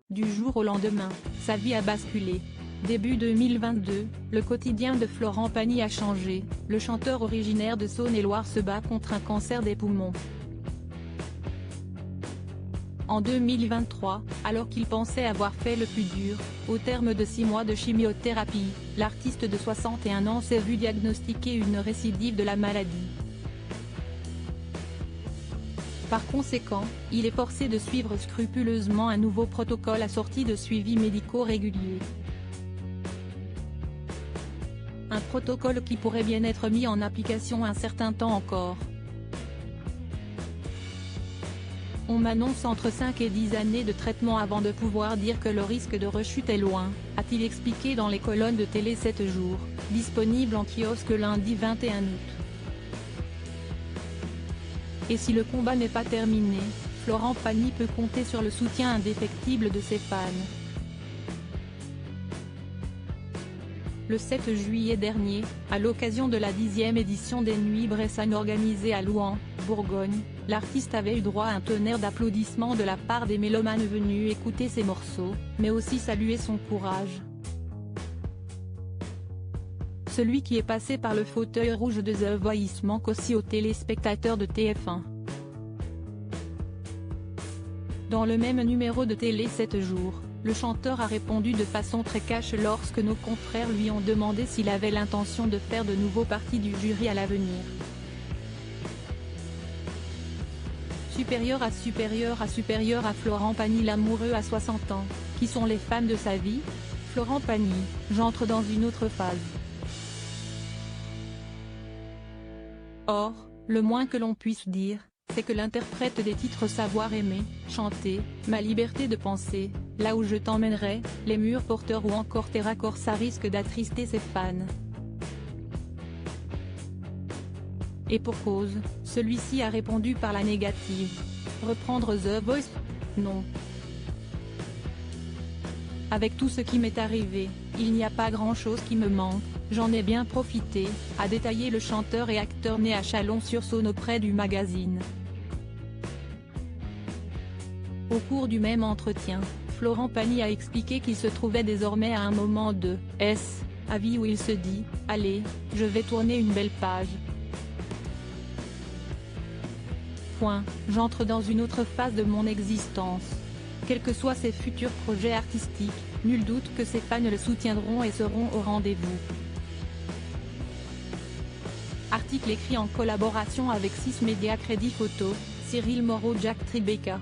Du jour au lendemain, sa vie a basculé. Début 2022, le quotidien de Florent Pagny a changé. Le chanteur originaire de Saône-et-Loire se bat contre un cancer des poumons. En 2023, alors qu'il pensait avoir fait le plus dur, au terme de 6 mois de chimiothérapie, l'artiste de 61 ans s'est vu diagnostiquer une récidive de la maladie. Par conséquent, il est forcé de suivre scrupuleusement un nouveau protocole assorti de suivis médicaux réguliers. Un protocole qui pourrait bien être mis en application un certain temps encore. On m'annonce entre 5 et 10 années de traitement avant de pouvoir dire que le risque de rechute est loin, a-t-il expliqué dans les colonnes de Télé 7 jours, disponibles en kiosque lundi 21 août. Et si le combat n'est pas terminé, Florent Pagny peut compter sur le soutien indéfectible de ses fans. Le 7 juillet dernier, à l'occasion de la 10e édition des Nuits Bressane organisée à Louhans, Bourgogne, l'artiste avait eu droit à un tonnerre d'applaudissements de la part des mélomanes venus écouter ses morceaux, mais aussi saluer son courage. Celui qui est passé par le fauteuil rouge de The Voice manque aussi aux téléspectateurs de TF1. Dans le même numéro de Télé 7 jours, le chanteur a répondu de façon très cash lorsque nos confrères lui ont demandé s'il avait l'intention de faire de nouveau partie du jury à l'avenir. Supérieur à Florent Pagny, l'amoureux à 60 ans, qui sont les fans de sa vie? Florent Pagny, j'entre dans une autre phase. Or, le moins que l'on puisse dire, c'est que l'interprète des titres Savoir aimer, chanter, Ma liberté de penser, Là où je t'emmènerai, Les murs porteurs ou encore Terra Corsa risque d'attrister ses fans. Et pour cause, celui-ci a répondu par la négative. Reprendre The Voice? Non. Avec tout ce qui m'est arrivé, il n'y a pas grand-chose qui me manque, j'en ai bien profité, a détaillé le chanteur et acteur né à Chalon-sur-Saône auprès du magazine. Au cours du même entretien, Florent Pagny a expliqué qu'il se trouvait désormais à un moment de sa vie où il se dit « Allez, je vais tourner une belle page. J'entre dans une autre phase de mon existence. » Quels que soient ses futurs projets artistiques, nul doute que ses fans le soutiendront et seront au rendez-vous. Article écrit en collaboration avec 6 médias Crédit Photo, Cyril Moreau, Jack Tribeca.